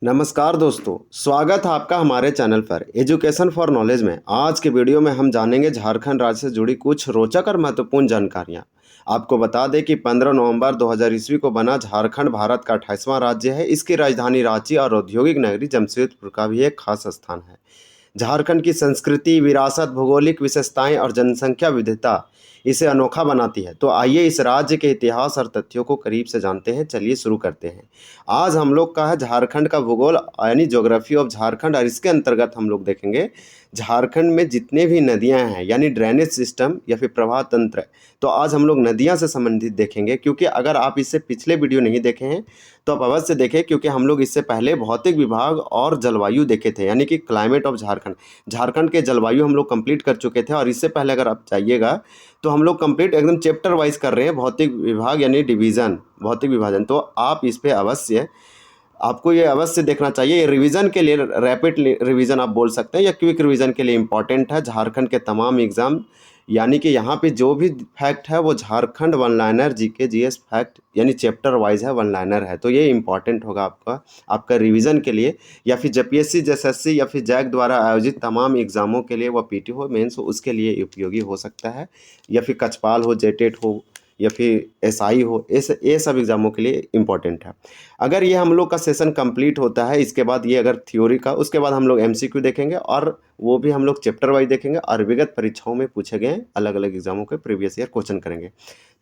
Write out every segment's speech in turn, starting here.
नमस्कार दोस्तों, स्वागत है आपका हमारे चैनल पर एजुकेशन फॉर नॉलेज में। आज के वीडियो में हम जानेंगे झारखंड राज्य से जुड़ी कुछ रोचक और महत्वपूर्ण जानकारियां। आपको बता दें कि 15 नवंबर 2000 ईस्वी को बना झारखंड भारत का 28वां राज्य है। इसकी राजधानी रांची और औद्योगिक नगरी जमशेदपुर का भी एक खास स्थान है। झारखंड की संस्कृति, विरासत, भौगोलिक विशेषताएं और जनसंख्या विविधता इसे अनोखा बनाती है। तो आइए इस राज्य के इतिहास और तथ्यों को करीब से जानते हैं। चलिए शुरू करते हैं। आज हम लोग का है झारखंड का भूगोल यानी ज्योग्राफी ऑफ झारखंड, और इसके अंतर्गत हम लोग देखेंगे झारखंड में जितने भी नदियां हैं यानी ड्रेनेज सिस्टम या फिर प्रवाह तंत्र। तो आज हम लोग नदियां से संबंधित देखेंगे, क्योंकि अगर आप इससे पिछले वीडियो नहीं देखे हैं तो आप अवश्य देखें, क्योंकि हम लोग इससे पहले भौतिक विभाग और जलवायु देखे थे यानी कि क्लाइमेट ऑफ झारखंड। झारखंड के जलवायु हम लोग कंप्लीट कर चुके थे, और इससे पहले अगर आप जाइएगा तो हम लोग कंप्लीट एकदम चैप्टर वाइज कर रहे हैं भौतिक विभाग यानी डिवीज़न, भौतिक विभाजन। तो आप इस पे अवश्य, आपको ये अवश्य देखना चाहिए। ये रिवीजन के लिए, रैपिड रिवीजन आप बोल सकते हैं या क्विक रिवीजन के लिए इम्पॉर्टेंट है झारखंड के तमाम एग्ज़ाम। यानी कि यहाँ पे जो भी फैक्ट है वो Jharkhand one liner GK GS fact यानी चैप्टर वाइज है, वन लाइनर है। तो ये इम्पॉर्टेंट होगा आपका रिवीजन के लिए, या फिर जेपीएससी, जेएसएससी या फिर जैक द्वारा आयोजित तमाम एग्ज़ामों के लिए, वह पीटी हो, मेंस हो, उसके लिए उपयोगी हो सकता है, या फिर कचपाल हो, जेटेट हो, या फिर एसआई हो। ये सब एग्ज़ामों के लिए इम्पॉर्टेंट है। अगर ये हम लोग का सेशन कंप्लीट होता है, इसके बाद ये अगर थ्योरी का, उसके बाद हम लोग एमसीक्यू देखेंगे, और वो भी हम लोग चैप्टर वाइज देखेंगे, और विगत परीक्षाओं में पूछे गए अलग अलग एग्जामों के प्रीवियस ईयर क्वेश्चन करेंगे।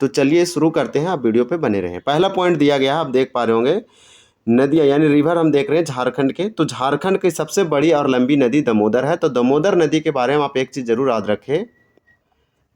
तो चलिए शुरू करते हैं, आप वीडियो पे बने रहें। पहला पॉइंट दिया गया है, आप देख पा रहे होंगे, नदियाँ यानी रिवर हम देख रहे हैं झारखंड के। तो झारखंड की सबसे बड़ी और लंबी नदी दामोदर है। तो दामोदर नदी के बारे में आप एक चीज़ जरूर याद रखें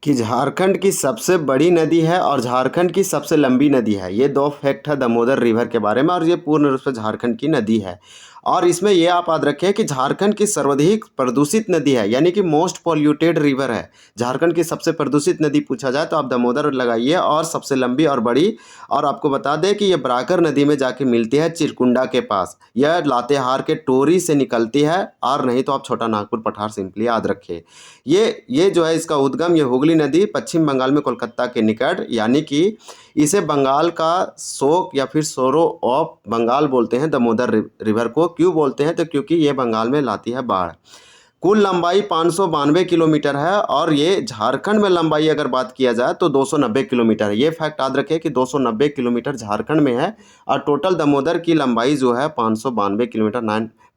कि झारखंड की सबसे बड़ी नदी है और झारखंड की सबसे लंबी नदी है। ये दो फैक्ट है दामोदर रिवर के बारे में, और ये पूर्ण रूप से झारखंड की नदी है। और इसमें ये आप याद रखें कि झारखंड की सर्वाधिक प्रदूषित नदी है, यानी कि मोस्ट पॉल्यूटेड रिवर है। झारखंड की सबसे प्रदूषित नदी पूछा जाए तो आप दामोदर लगाइए, और सबसे लंबी और बड़ी। और आपको बता दें कि ये बराकर नदी में जाके मिलती है चिरकुंडा के पास। यह लातेहार के टोरी से निकलती है, और नहीं तो आप छोटा नागपुर पठार सिंपली याद रखिए। ये जो है इसका उद्गम, ये हुगली नदी पश्चिम बंगाल में कोलकाता के निकट, यानी कि इसे बंगाल का शोक या फिर सोरो ऑफ बंगाल बोलते हैं। दामोदर रिवर को क्यों बोलते हैं? तो क्योंकि ये बंगाल में लाती है बाढ़। कुल लंबाई 592 किलोमीटर है, और ये झारखंड में लंबाई अगर बात किया जाए तो 290 किलोमीटर है। ये फैक्ट याद रखें कि 290 किलोमीटर झारखंड में है, और टोटल दामोदर की लंबाई जो है 592 किलोमीटर,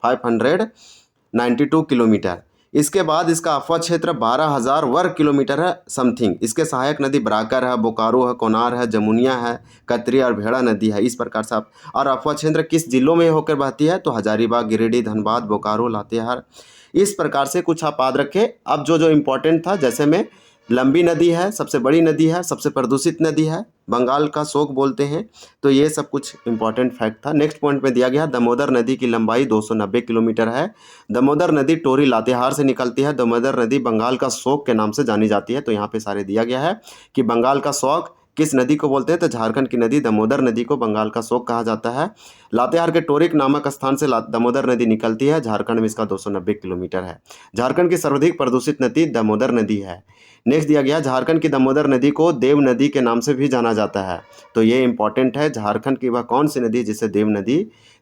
592 किलोमीटर। इसके बाद इसका अफवा क्षेत्र 12,000 वर्ग किलोमीटर है समथिंग। इसके सहायक नदी बराकर है, बोकारो है, कोनार है, जमुनिया है, कतरी और भेड़ा नदी है। इस प्रकार से आप, और अफवा क्षेत्र किस जिलों में होकर बहती है? तो हजारीबाग, गिरिडीह, धनबाद, बोकारो, लातेहार। इस प्रकार से कुछ आप याद रखें। अब जो इम्पोर्टेंट था, जैसे में लंबी नदी है, सबसे बड़ी नदी है, सबसे प्रदूषित नदी है, बंगाल का शोक बोलते हैं। तो ये सब कुछ इंपॉर्टेंट फैक्ट था। नेक्स्ट पॉइंट में दिया गया, दामोदर नदी की लंबाई 290 किलोमीटर है। दामोदर नदी टोरी लातेहार से निकलती है। दामोदर नदी बंगाल का शोक के नाम से जानी जाती है। तो यहाँ पे सारे दिया गया है कि बंगाल का शोक किस नदी को बोलते हैं? तो झारखंड की नदी दामोदर नदी को बंगाल का शोक कहा जाता है। लातेहार के टोरिक नामक स्थान से दामोदर नदी निकलती है। झारखंड में इसका 290 किलोमीटर है। झारखंड की सर्वाधिक प्रदूषित नदी दामोदर नदी है। नेक्स्ट दिया गया, झारखंड की दामोदर नदी को देव नदी के नाम से भी जाना जाता है। तो ये इंपॉर्टेंट है, झारखंड की वह कौन सी नदी है जिसे देव नदी?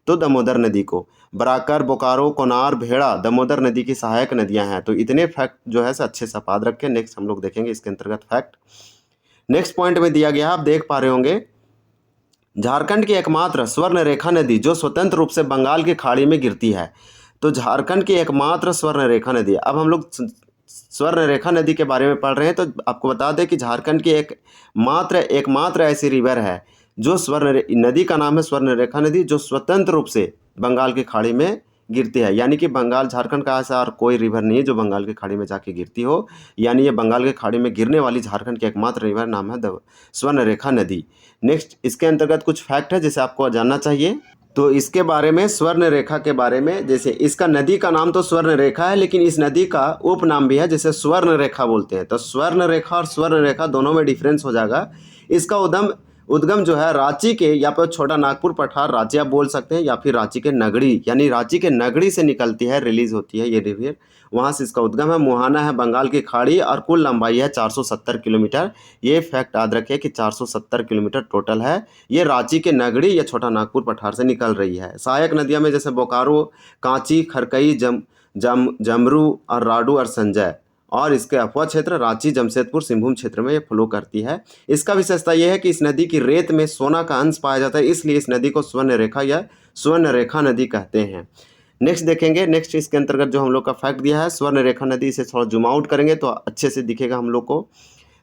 तो दामोदर नदी को। बराकर, बोकारो, कोनार, भेड़ा दामोदर नदी की सहायक नदियां हैं। तो इतने फैक्ट जो है अच्छे से याद रखें। नेक्स्ट हम लोग देखेंगे इसके अंतर्गत फैक्ट। नेक्स्ट पॉइंट में दिया गया, आप देख पा रहे होंगे, झारखंड की एकमात्र स्वर्ण रेखा नदी जो स्वतंत्र रूप से बंगाल की खाड़ी में गिरती है। तो झारखंड की एकमात्र स्वर्ण रेखा नदी। अब हम लोग स्वर्ण रेखा नदी के बारे में पढ़ रहे हैं, तो आपको बता दें कि झारखंड की एकमात्र ऐसी रिवर है जो नदी का नाम है स्वर्ण रेखा नदी, जो स्वतंत्र रूप से बंगाल की खाड़ी में गिरती है। यानी कि बंगाल, झारखंड का ऐसा और कोई रिवर नहीं है जो बंगाल की खाड़ी में जाके गिरती हो। यानी ये बंगाल की खाड़ी में गिरने वाली झारखंड की एकमात्र रिवर नाम है स्वर्ण रेखा नदी। नेक्स्ट इसके अंतर्गत कुछ फैक्ट है जिसे आपको जानना चाहिए। तो इसके बारे में, स्वर्ण रेखा के बारे में, जैसे इसका नदी का नाम तो स्वर्ण रेखा है, लेकिन इस नदी का उपनाम भी है जिसे स्वर्ण रेखा बोलते हैं। तो स्वर्ण रेखा और स्वर्ण रेखा दोनों में डिफरेंस हो जाएगा। इसका उद्गम जो है रांची के या फिर छोटा नागपुर पठार रांची आप बोल सकते हैं, या फिर रांची के नगड़ी यानी रांची के नगड़ी से निकलती है, रिलीज होती है ये रिवर, वहाँ से इसका उद्गम है। मुहाना है बंगाल की खाड़ी और कुल लंबाई है 470 किलोमीटर। ये फैक्ट याद रखिए कि 470 किलोमीटर टोटल है। ये रांची के नगड़ी या छोटा नागपुर पठार से निकल रही है। सहायक नदियाँ में जैसे बोकारो, कांची, खरकई, जमरू और राडू और संजय, और इसके अफवाह क्षेत्र रांची, जमशेदपुर, सिंहभूम क्षेत्र में ये फ्लो करती है। इसका विशेषता यह है कि इस नदी की रेत में सोना का अंश पाया जाता है, इसलिए इस नदी को स्वर्ण रेखा या स्वर्ण रेखा नदी कहते हैं। नेक्स्ट देखेंगे, नेक्स्ट इसके अंतर्गत जो हम लोग का फैक्ट दिया है स्वर्ण रेखा नदी, इसे थोड़ा जूम आउट करेंगे तो अच्छे से दिखेगा हम लोग को।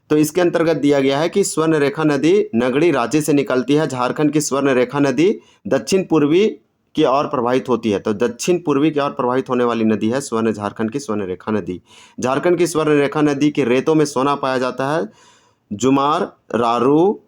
तो इसके अंतर्गत दिया गया है कि स्वर्ण रेखा नदी नगड़ी रांची से निकलती है। झारखंड की स्वर्ण रेखा नदी दक्षिण पूर्वी की ओर प्रवाहित होती है। तो दक्षिण पूर्वी की ओर प्रवाहित होने वाली नदी है झारखंड की स्वर्ण रेखा नदी। झारखंड की स्वर्ण रेखा नदी के रेतों में सोना पाया जाता है। जुमार, रारू,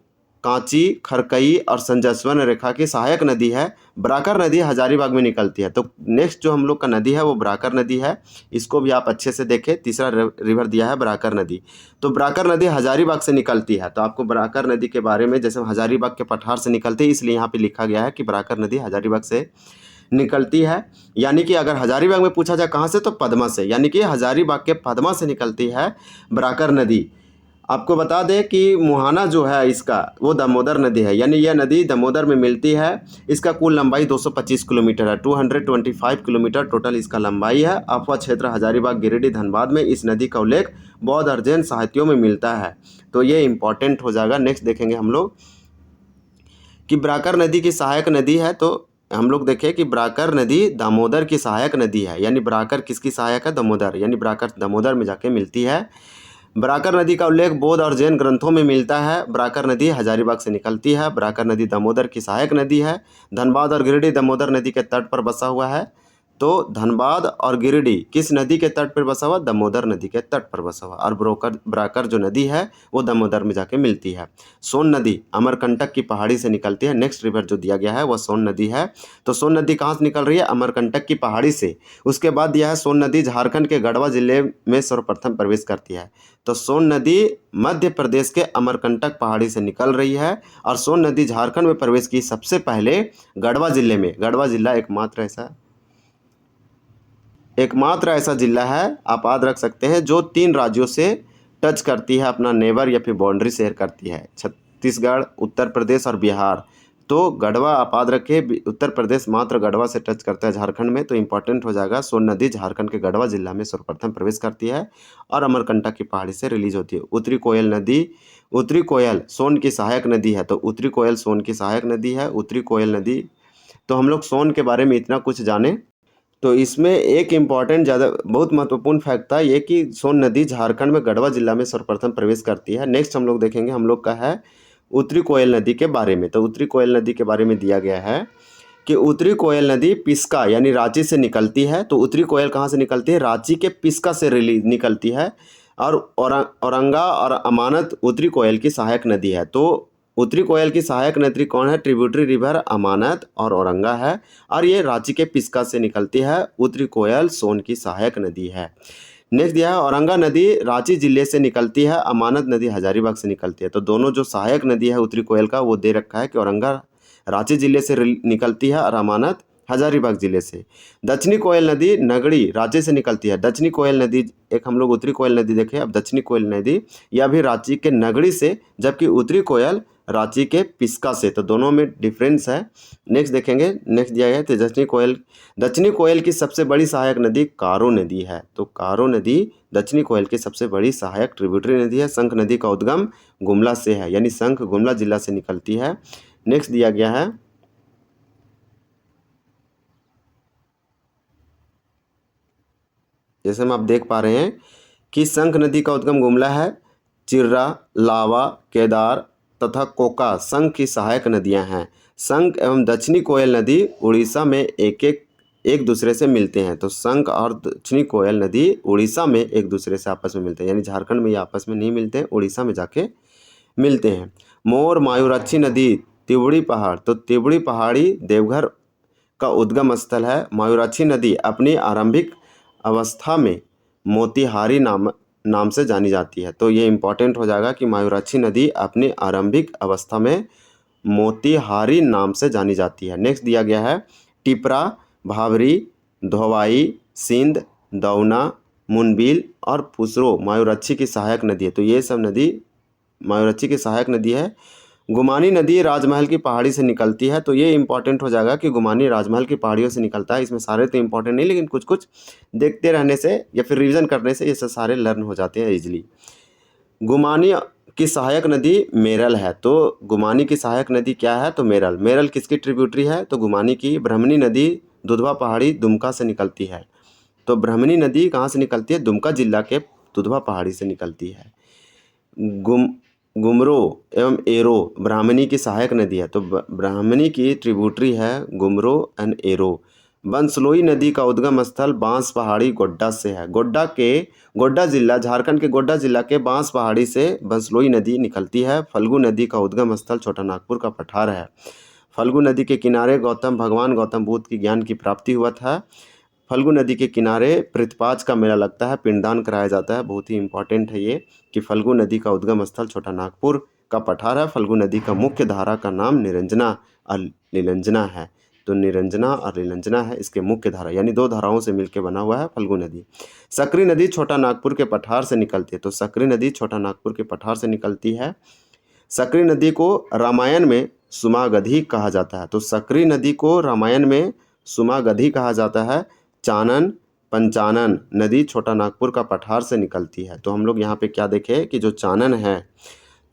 कांची, खरकई और संजय स्वर्ण रेखा की सहायक नदी है। ब्राकर नदी हजारीबाग में निकलती है। तो नेक्स्ट जो हम लोग का नदी है वो ब्राकर नदी है, इसको भी आप अच्छे से देखें। तीसरा रिवर दिया है ब्राकर नदी। तो ब्राकर नदी हजारीबाग से निकलती है। तो आपको ब्राकर नदी के बारे में, जैसे हजारीबाग के पठार से निकलती है, इसलिए यहाँ पे लिखा गया है कि ब्राकर नदी हजारीबाग से निकलती है। यानी कि अगर हजारीबाग में पूछा जाए कहाँ से, तो पद्मा से, यानी कि हजारीबाग के पद्मा से निकलती है ब्राकर नदी। आपको बता दें कि मुहाना जो है इसका वो दामोदर नदी है, यानी यह नदी दामोदर में मिलती है। इसका कुल लंबाई 225 किलोमीटर है, 225 किलोमीटर टोटल इसका लंबाई है। अफवाह क्षेत्र हजारीबाग, गिरिडीह, धनबाद में इस नदी का उल्लेख बौद्ध और जैन साहित्यों में मिलता है। तो ये इंपॉर्टेंट हो जाएगा। नेक्स्ट देखेंगे हम लोग कि ब्राकर नदी की सहायक नदी है। तो हम लोग देखें कि ब्राकर नदी दामोदर की सहायक नदी है, यानी ब्राकर किसकी सहायक है, दामोदर, यानी ब्राकर दामोदर में जाके मिलती है। ब्राकर नदी का उल्लेख बौद्ध और जैन ग्रंथों में मिलता है। ब्राकर नदी हजारीबाग से निकलती है। ब्राकर नदी दामोदर की सहायक नदी है। धनबाद और गिरिडीह दामोदर नदी के तट पर बसा हुआ है। तो धनबाद और गिरिडीह किस नदी के तट पर बसा हुआ, दामोदर नदी के तट पर बसा हुआ। और ब्राकर जो नदी है वो दामोदर में जाके मिलती है। सोन नदी अमरकंटक की पहाड़ी से निकलती है। नेक्स्ट रिवर जो दिया गया है वह सोन नदी है। तो सोन नदी कहाँ से निकल रही है, अमरकंटक की पहाड़ी से। उसके बाद दिया है सोन नदी झारखंड के गढ़वा जिले में सर्वप्रथम प्रवेश करती है। तो सोन नदी मध्य प्रदेश के अमरकंटक पहाड़ी से निकल रही है, और सोन नदी झारखंड में प्रवेश की सबसे पहले गढ़वा जिले में। गढ़वा जिला एकमात्र ऐसा जिला है, आप याद रख सकते हैं, जो 3 राज्यों से टच करती है, अपना नेबर या फिर बाउंड्री शेयर करती है, छत्तीसगढ़, उत्तर प्रदेश और बिहार। तो गढ़वा आप याद रखें, उत्तर प्रदेश मात्र गढ़वा से टच करता है झारखंड में। तो इंपॉर्टेंट हो जाएगा, सोन नदी झारखंड के गढ़वा जिला में सर्वप्रथम प्रवेश करती है और अमरकंटक की पहाड़ी से रिलीज होती है। उत्तरी कोयल सोन की सहायक नदी है। तो उत्तरी कोयल सोन की सहायक नदी है, उत्तरी कोयल नदी। तो हम लोग सोन के बारे में इतना कुछ जाने। तो इसमें एक इम्पॉर्टेंट बहुत महत्वपूर्ण फैक्ट था ये कि सोन नदी झारखंड में गढ़वा जिला में सर्वप्रथम प्रवेश करती है। नेक्स्ट हम लोग देखेंगे, हम लोग का है उत्तरी कोयल नदी के बारे में। तो उत्तरी कोयल नदी के बारे में दिया गया है कि उत्तरी कोयल नदी पिस्का यानी रांची से निकलती है। तो उत्तरी कोयल कहाँ से निकलती है, रांची के पिस्का से निकलती है। और औरंगा और अमानत उत्तरी कोयल की सहायक नदी है। तो उत्तरी कोयल की सहायक नदी कौन है, ट्रिब्यूटरी रिवर अमानत और औरंगा है, और ये रांची के पिस्का से निकलती है। उत्तरी कोयल सोन की सहायक नदी है। नेक्स्ट दिया है औरंगा नदी रांची जिले से निकलती है, अमानत नदी हजारीबाग से निकलती है। तो दोनों जो सहायक नदी है उत्तरी कोयल का वो दे रखा है कि औरंगा रांची जिले से निकलती है और अमानत हजारीबाग जिले से। दक्षिणी कोयल नदी नगड़ी रांची से निकलती है। दक्षिणी कोयल नदी, एक हम लोग उत्तरी कोयल नदी देखें, अब दक्षिणी कोयल नदी यह भी रांची के नगड़ी से, जबकि उत्तरी कोयल रांची के पिस्का से। तो दोनों में डिफरेंस है। नेक्स्ट देखेंगे, नेक्स्ट दिया है तो दक्षिणी कोयल की सबसे बड़ी सहायक नदी कारो नदी है। तो कारो नदी दक्षिणी कोयल की सबसे बड़ी सहायक ट्रिब्यूटरी नदी है। शंख नदी का उद्गम गुमला से है, यानी शंख गुमला जिला से निकलती है। नेक्स्ट दिया गया है जैसे हम आप देख पा रहे हैं कि शंख नदी का उद्गम गुमला है। चिर्रा, लावा, केदार तथा कोका शंख की सहायक नदियां हैं। शंख एवं दक्षिणी कोयल नदी उड़ीसा में एक दूसरे से मिलते हैं। तो शंख और दक्षिणी कोयल नदी उड़ीसा में एक दूसरे से आपस में मिलते हैं, यानी झारखंड में ये आपस में नहीं मिलते हैं, उड़ीसा में जाके मिलते हैं। मोर मायूराक्षी नदी तिवड़ी पहाड़, तो तिवड़ी पहाड़ी देवघर का उद्गम स्थल है। मायूराक्षी नदी अपनी आरंभिक अवस्था में मोतिहारी नाम से जानी जाती है। तो ये इंपॉर्टेंट हो जाएगा कि मायूराक्षी नदी अपनी आरंभिक अवस्था में मोतीहारी नाम से जानी जाती है। नेक्स्ट दिया गया है टिपरा, भावरी, धोवाई, सिंध, दौना, मुनबिल और फुसरो मायूरक्षी की सहायक नदी है। तो ये सब नदी मायूरक्षी की सहायक नदी है। गुमानी नदी राजमहल की पहाड़ी से निकलती है। तो ये इंपॉर्टेंट हो जाएगा कि गुमानी राजमहल की पहाड़ियों से निकलता है। इसमें सारे तो इंपॉर्टेंट नहीं, लेकिन कुछ कुछ देखते रहने से या फिर रिवीजन करने से ये सब सारे लर्न हो जाते हैं ईजिली। गुमानी की सहायक नदी मेरल है। तो गुमानी की सहायक नदी क्या है? तो मेरल। मेरल किसकी ट्रिब्यूटरी है? तो गुमानी की। ब्राह्मणी नदी दुधवा पहाड़ी दुमका से निकलती है। तो ब्राह्मणी नदी कहाँ से निकलती है? दुमका जिला के दुधवा पहाड़ी से निकलती है। गुमरो एवं एरो ब्राह्मणी की सहायक नदी है। तो ब्राह्मणी की ट्रिब्यूटरी है गुमरो एंड एरो। बंसलोई नदी का उद्गम स्थल बांस पहाड़ी गोड्डा से है। गोड्डा जिला, झारखंड के गोड्डा जिला के बांस पहाड़ी से बंसलोई नदी निकलती है। फल्गु नदी का उद्गम स्थल छोटा नागपुर का पठार है। फल्गु नदी के किनारे भगवान गौतम बुद्ध की ज्ञान की प्राप्ति हुआ था। फल्गु नदी के किनारे पृथ्वीपाज का मेला लगता है, पिंडदान कराया जाता है। बहुत ही इंपॉर्टेंट है ये कि फल्गु नदी का उद्गम स्थल छोटा नागपुर का पठार है। फल्गु नदी का मुख्य धारा का नाम निरंजना और नीलंजना है। तो निरंजना और नीलंजना है इसके मुख्य धारा, यानी दो धाराओं से मिलकर बना हुआ है फल्गु नदी। सकरी नदी छोटा नागपुर के पठार से निकलती है। तो सकरी नदी छोटा नागपुर के पठार से निकलती है। सकरी नदी को रामायण में सुमागधी कहा जाता है। तो सकरी नदी को रामायण में सुमागधी कहा जाता है। चानन पंचानन नदी छोटा नागपुर का पठार से निकलती है। तो हम लोग यहाँ पे क्या देखें कि जो चानन है,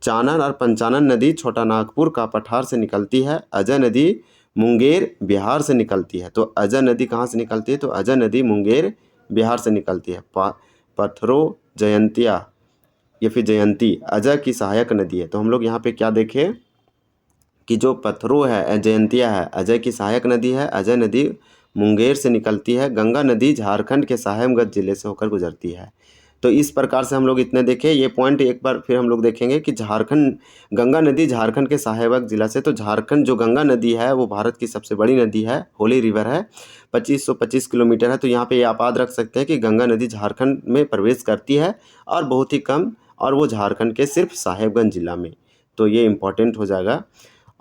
चानन और पंचानन नदी छोटा नागपुर का पठार से निकलती है। अजय नदी मुंगेर बिहार से निकलती है। तो अजय नदी कहाँ से निकलती है? तो अजय नदी मुंगेर बिहार से निकलती है। पथरो जयंतिया या फिर जयंती अजय की सहायक नदी है। तो हम लोग यहाँ पे क्या देखें कि जो पथरो है, जयंतिया है, अजय की सहायक नदी है। अजय नदी मुंगेर से निकलती है। गंगा नदी झारखंड के साहेबगंज जिले से होकर गुजरती है। तो इस प्रकार से हम लोग इतने देखें। ये पॉइंट एक बार फिर हम लोग देखेंगे कि गंगा नदी झारखंड के साहेबगंज जिला से। तो झारखंड जो गंगा नदी है वो भारत की सबसे बड़ी नदी है, होली रिवर है, 2525 किलोमीटर है। तो यहाँ पे आप याद रख सकते हैं कि गंगा नदी झारखंड में प्रवेश करती है और बहुत ही कम, और वो झारखंड के सिर्फ साहेबगंज जिला में। तो ये इम्पोर्टेंट हो जाएगा।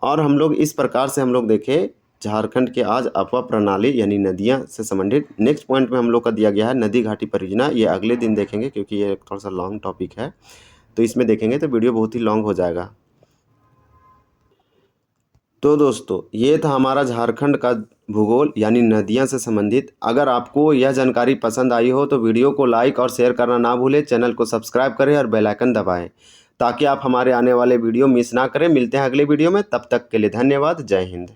और हम लोग इस प्रकार से हम लोग देखें झारखंड के आज अपवा प्रणाली यानी नदियां से संबंधित। नेक्स्ट पॉइंट में हम लोग का दिया गया है नदी घाटी परियोजना। ये अगले दिन देखेंगे क्योंकि ये थोड़ा सा लॉन्ग टॉपिक है, तो इसमें देखेंगे तो वीडियो बहुत ही लॉन्ग हो जाएगा। तो दोस्तों ये था हमारा झारखंड का भूगोल यानी नदियां से संबंधित। अगर आपको यह जानकारी पसंद आई हो तो वीडियो को लाइक और शेयर करना ना भूलें। चैनल को सब्सक्राइब करें और बेल आइकन दबाएं ताकि आप हमारे आने वाले वीडियो मिस ना करें। मिलते हैं अगले वीडियो में, तब तक के लिए धन्यवाद। जय हिंद।